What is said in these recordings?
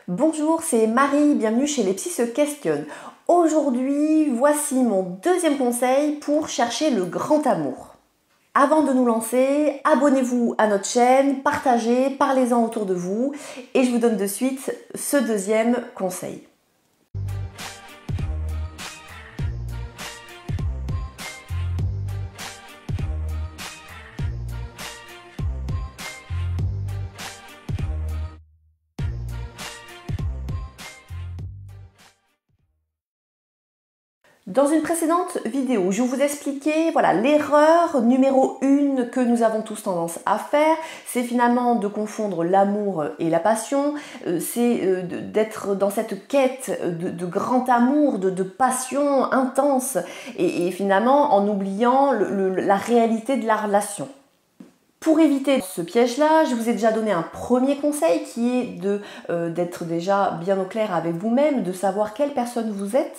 Bonjour, c'est Marie, bienvenue chez Les Psy se questionnent. Aujourd'hui, voici mon deuxième conseil pour chercher le grand amour. Avant de nous lancer, abonnez-vous à notre chaîne, partagez, parlez-en autour de vous et je vous donne de suite ce deuxième conseil. Dans une précédente vidéo, je vous expliquais l'erreur numéro 1 que nous avons tous tendance à faire, c'est finalement de confondre l'amour et la passion, c'est d'être dans cette quête de grand amour, de passion intense et finalement en oubliant la réalité de la relation. Pour éviter ce piège-là, je vous ai déjà donné un premier conseil qui est d'être déjà bien au clair avec vous-même, de savoir quelle personne vous êtes,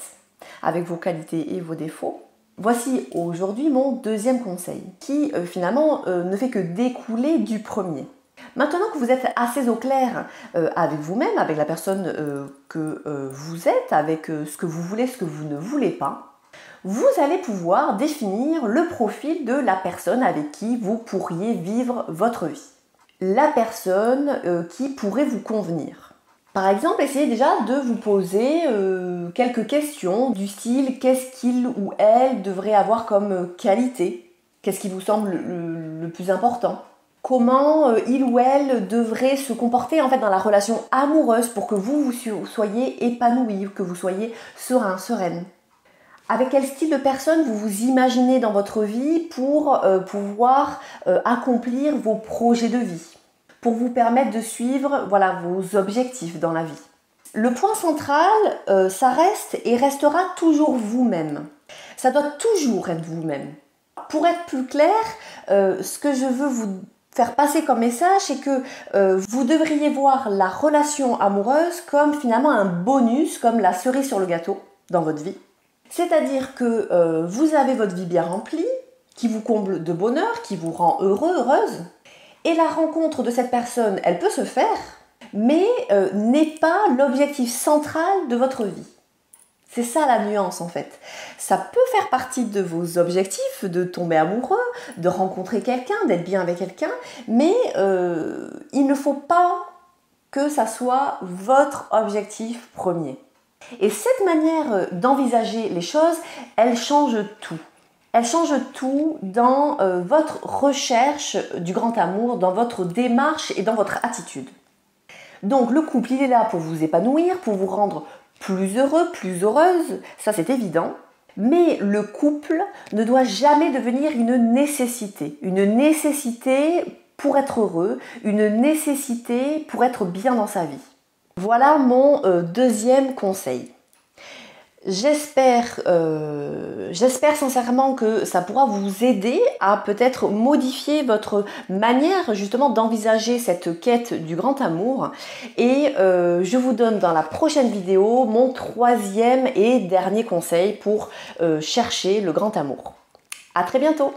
avec vos qualités et vos défauts. Voici aujourd'hui mon deuxième conseil, qui finalement ne fait que découler du premier. Maintenant que vous êtes assez au clair avec vous-même, avec la personne que vous êtes, avec ce que vous voulez, ce que vous ne voulez pas, vous allez pouvoir définir le profil de la personne avec qui vous pourriez vivre votre vie. La personne qui pourrait vous convenir. Par exemple, essayez déjà de vous poser quelques questions du style qu'est-ce qu'il ou elle devrait avoir comme qualité? Qu'est-ce qui vous semble le plus important? Comment il ou elle devrait se comporter en fait dans la relation amoureuse pour que vous soyez épanoui, que vous soyez serein, sereine? Avec quel style de personne vous vous imaginez dans votre vie pour pouvoir accomplir vos projets de vie, pour vous permettre de suivre vos objectifs dans la vie. Le point central, ça reste et restera toujours vous-même. Ça doit toujours être vous-même. Pour être plus clair, ce que je veux vous faire passer comme message, c'est que vous devriez voir la relation amoureuse comme finalement un bonus, comme la cerise sur le gâteau dans votre vie. C'est-à-dire que vous avez votre vie bien remplie, qui vous comble de bonheur, qui vous rend heureux, heureuse. Et la rencontre de cette personne, elle peut se faire, mais n'est pas l'objectif central de votre vie. C'est ça la nuance en fait. Ça peut faire partie de vos objectifs, de tomber amoureux, de rencontrer quelqu'un, d'être bien avec quelqu'un, mais il ne faut pas que ça soit votre objectif premier. Et cette manière d'envisager les choses, elle change tout. Elle change tout dans votre recherche du grand amour, dans votre démarche et dans votre attitude. Donc le couple, il est là pour vous épanouir, pour vous rendre plus heureux, plus heureuse, ça c'est évident. Mais le couple ne doit jamais devenir une nécessité pour être heureux, une nécessité pour être bien dans sa vie. Voilà mon deuxième conseil. J'espère sincèrement que ça pourra vous aider à peut-être modifier votre manière justement d'envisager cette quête du grand amour. Et je vous donne dans la prochaine vidéo mon troisième et dernier conseil pour chercher le grand amour. À très bientôt!